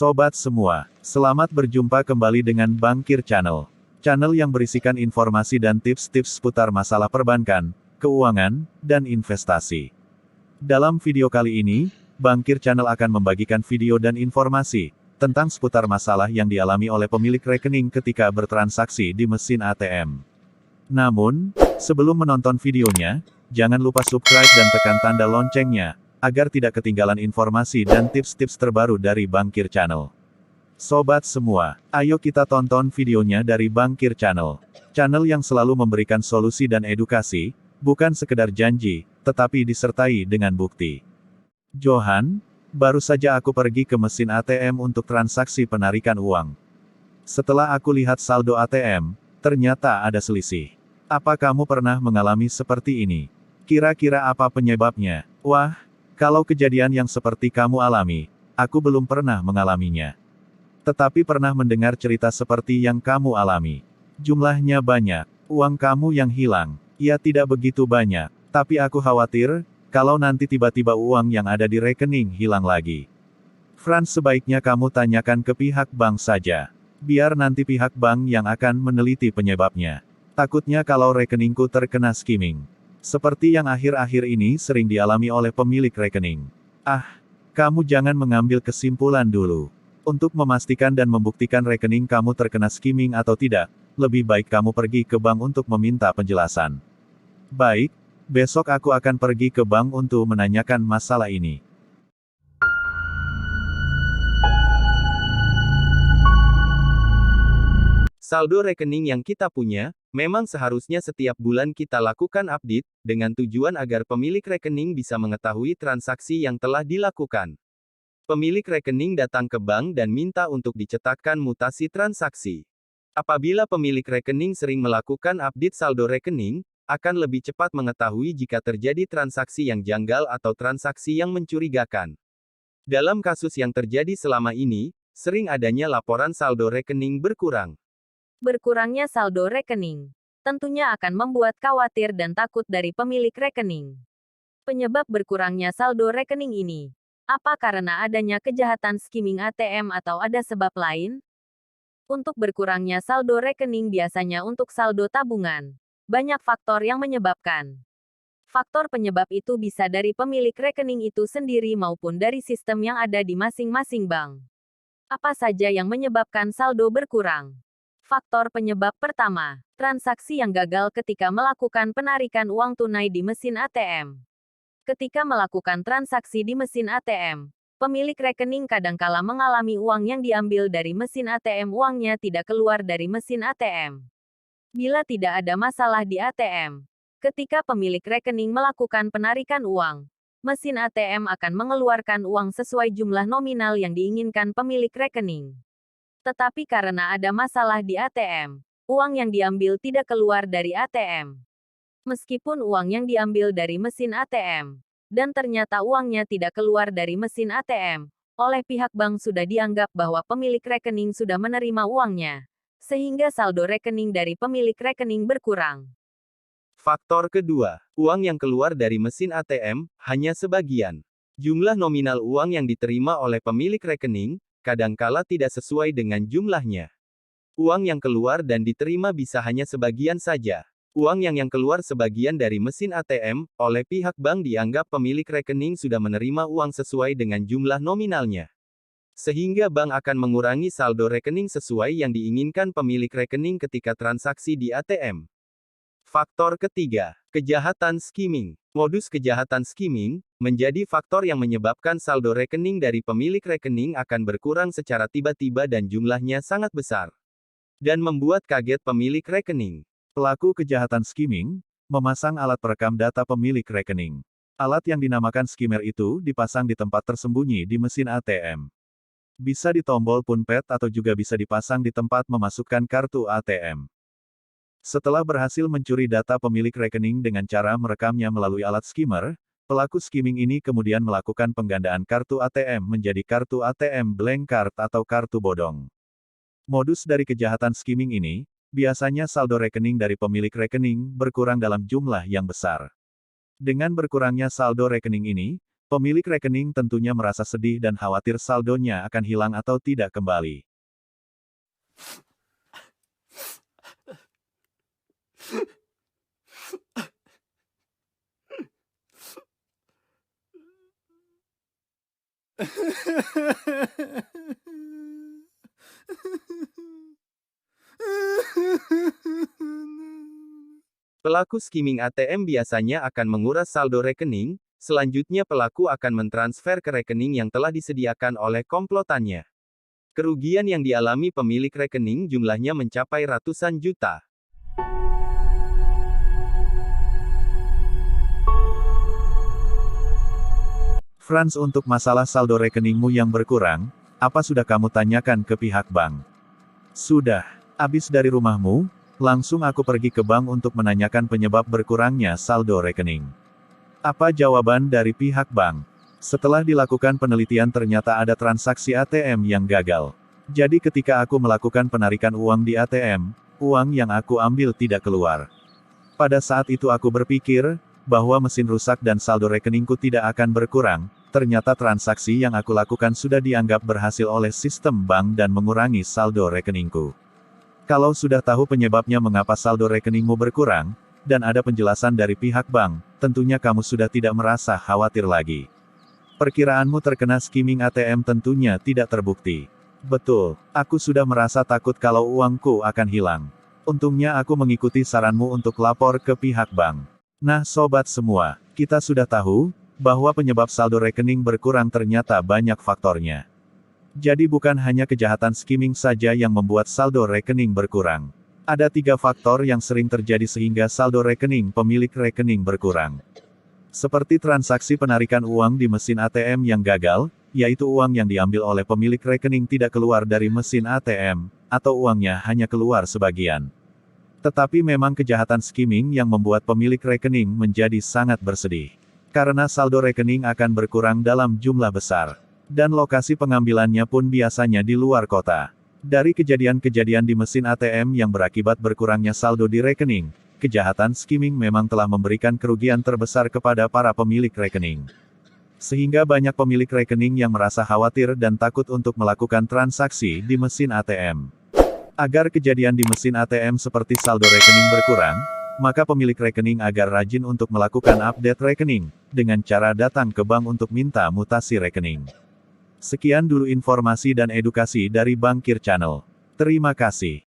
Sobat semua, selamat berjumpa kembali dengan Bankir Channel. Channel yang berisikan informasi dan tips-tips seputar masalah perbankan, keuangan, dan investasi. Dalam video kali ini, Bankir Channel akan membagikan video dan informasi tentang seputar masalah yang dialami oleh pemilik rekening ketika bertransaksi di mesin ATM. Namun, sebelum menonton videonya, jangan lupa subscribe dan tekan tanda loncengnya, agar tidak ketinggalan informasi dan tips-tips terbaru dari Bankir Channel. Sobat semua, ayo kita tonton videonya dari Bankir Channel. Channel yang selalu memberikan solusi dan edukasi, bukan sekedar janji, tetapi disertai dengan bukti. Johan, baru saja aku pergi ke mesin ATM untuk transaksi penarikan uang. Setelah aku lihat saldo ATM, ternyata ada selisih. Apa kamu pernah mengalami seperti ini? Kira-kira apa penyebabnya? Wah, kalau kejadian yang seperti kamu alami, aku belum pernah mengalaminya. Tetapi pernah mendengar cerita seperti yang kamu alami. Jumlahnya banyak, uang kamu yang hilang. Ya tidak begitu banyak, tapi aku khawatir, kalau nanti tiba-tiba uang yang ada di rekening hilang lagi. Franz, sebaiknya kamu tanyakan ke pihak bank saja. Biar nanti pihak bank yang akan meneliti penyebabnya. Takutnya kalau rekeningku terkena skimming. Seperti yang akhir-akhir ini sering dialami oleh pemilik rekening. Kamu jangan mengambil kesimpulan dulu. Untuk memastikan dan membuktikan rekening kamu terkena skimming atau tidak, lebih baik kamu pergi ke bank untuk meminta penjelasan. Baik, besok aku akan pergi ke bank untuk menanyakan masalah ini. Saldo rekening yang kita punya, memang seharusnya setiap bulan kita lakukan update, dengan tujuan agar pemilik rekening bisa mengetahui transaksi yang telah dilakukan. Pemilik rekening datang ke bank dan minta untuk dicetakkan mutasi transaksi. Apabila pemilik rekening sering melakukan update saldo rekening, akan lebih cepat mengetahui jika terjadi transaksi yang janggal atau transaksi yang mencurigakan. Dalam kasus yang terjadi selama ini, sering adanya laporan saldo rekening berkurang. Berkurangnya saldo rekening tentunya akan membuat khawatir dan takut dari pemilik rekening. Penyebab berkurangnya saldo rekening ini, apa karena adanya kejahatan skimming ATM atau ada sebab lain? Untuk berkurangnya saldo rekening biasanya untuk saldo tabungan. Banyak faktor yang menyebabkan. Faktor penyebab itu bisa dari pemilik rekening itu sendiri maupun dari sistem yang ada di masing-masing bank. Apa saja yang menyebabkan saldo berkurang? Faktor penyebab pertama, transaksi yang gagal ketika melakukan penarikan uang tunai di mesin ATM. Ketika melakukan transaksi di mesin ATM, pemilik rekening kadangkala mengalami uang yang diambil dari mesin ATM uangnya tidak keluar dari mesin ATM. Bila tidak ada masalah di ATM, ketika pemilik rekening melakukan penarikan uang, mesin ATM akan mengeluarkan uang sesuai jumlah nominal yang diinginkan pemilik rekening. Tetapi karena ada masalah di ATM, uang yang diambil tidak keluar dari ATM. Meskipun uang yang diambil dari mesin ATM, dan ternyata uangnya tidak keluar dari mesin ATM, oleh pihak bank sudah dianggap bahwa pemilik rekening sudah menerima uangnya, sehingga saldo rekening dari pemilik rekening berkurang. Faktor kedua, uang yang keluar dari mesin ATM, hanya sebagian. Jumlah nominal uang yang diterima oleh pemilik rekening, kadangkala tidak sesuai dengan jumlahnya. Uang yang keluar dan diterima bisa hanya sebagian saja. Uang yang keluar sebagian dari mesin ATM, oleh pihak bank dianggap pemilik rekening sudah menerima uang sesuai dengan jumlah nominalnya. Sehingga bank akan mengurangi saldo rekening sesuai yang diinginkan pemilik rekening ketika transaksi di ATM. Faktor ketiga, kejahatan skimming. Modus kejahatan skimming menjadi faktor yang menyebabkan saldo rekening dari pemilik rekening akan berkurang secara tiba-tiba dan jumlahnya sangat besar. Dan membuat kaget pemilik rekening. Pelaku kejahatan skimming memasang alat perekam data pemilik rekening. Alat yang dinamakan skimmer itu dipasang di tempat tersembunyi di mesin ATM. Bisa di tombol punpad atau juga bisa dipasang di tempat memasukkan kartu ATM. Setelah berhasil mencuri data pemilik rekening dengan cara merekamnya melalui alat skimmer, pelaku skimming ini kemudian melakukan penggandaan kartu ATM menjadi kartu ATM blank card atau kartu bodong. Modus dari kejahatan skimming ini, biasanya saldo rekening dari pemilik rekening berkurang dalam jumlah yang besar. Dengan berkurangnya saldo rekening ini, Pemilik rekening tentunya merasa sedih dan khawatir saldonya akan hilang atau tidak kembali. Pelaku skimming ATM biasanya akan menguras saldo rekening, selanjutnya pelaku akan mentransfer ke rekening yang telah disediakan oleh komplotannya. Kerugian yang dialami pemilik rekening jumlahnya mencapai ratusan juta. Franz, untuk masalah saldo rekeningmu yang berkurang, apa sudah kamu tanyakan ke pihak bank? Sudah. Abis dari rumahmu, langsung aku pergi ke bank untuk menanyakan penyebab berkurangnya saldo rekening. Apa jawaban dari pihak bank? Setelah dilakukan penelitian ternyata ada transaksi ATM yang gagal. Jadi ketika aku melakukan penarikan uang di ATM, uang yang aku ambil tidak keluar. Pada saat itu aku berpikir, bahwa mesin rusak dan saldo rekeningku tidak akan berkurang, ternyata transaksi yang aku lakukan sudah dianggap berhasil oleh sistem bank dan mengurangi saldo rekeningku. Kalau sudah tahu penyebabnya mengapa saldo rekeningmu berkurang, dan ada penjelasan dari pihak bank, tentunya kamu sudah tidak merasa khawatir lagi. Perkiraanmu terkena skimming ATM tentunya tidak terbukti. Betul, aku sudah merasa takut kalau uangku akan hilang. Untungnya aku mengikuti saranmu untuk lapor ke pihak bank. Nah sobat semua, kita sudah tahu, bahwa penyebab saldo rekening berkurang ternyata banyak faktornya. Jadi bukan hanya kejahatan skimming saja yang membuat saldo rekening berkurang. Ada 3 faktor yang sering terjadi sehingga saldo rekening pemilik rekening berkurang. Seperti transaksi penarikan uang di mesin ATM yang gagal, yaitu uang yang diambil oleh pemilik rekening tidak keluar dari mesin ATM, atau uangnya hanya keluar sebagian. Tetapi memang kejahatan skimming yang membuat pemilik rekening menjadi sangat bersedih. Karena saldo rekening akan berkurang dalam jumlah besar. Dan lokasi pengambilannya pun biasanya di luar kota. Dari kejadian-kejadian di mesin ATM yang berakibat berkurangnya saldo di rekening, kejahatan skimming memang telah memberikan kerugian terbesar kepada para pemilik rekening. Sehingga banyak pemilik rekening yang merasa khawatir dan takut untuk melakukan transaksi di mesin ATM. Agar kejadian di mesin ATM seperti saldo rekening berkurang, maka pemilik rekening agar rajin untuk melakukan update rekening, dengan cara datang ke bank untuk minta mutasi rekening. Sekian dulu informasi dan edukasi dari Bankir Channel. Terima kasih.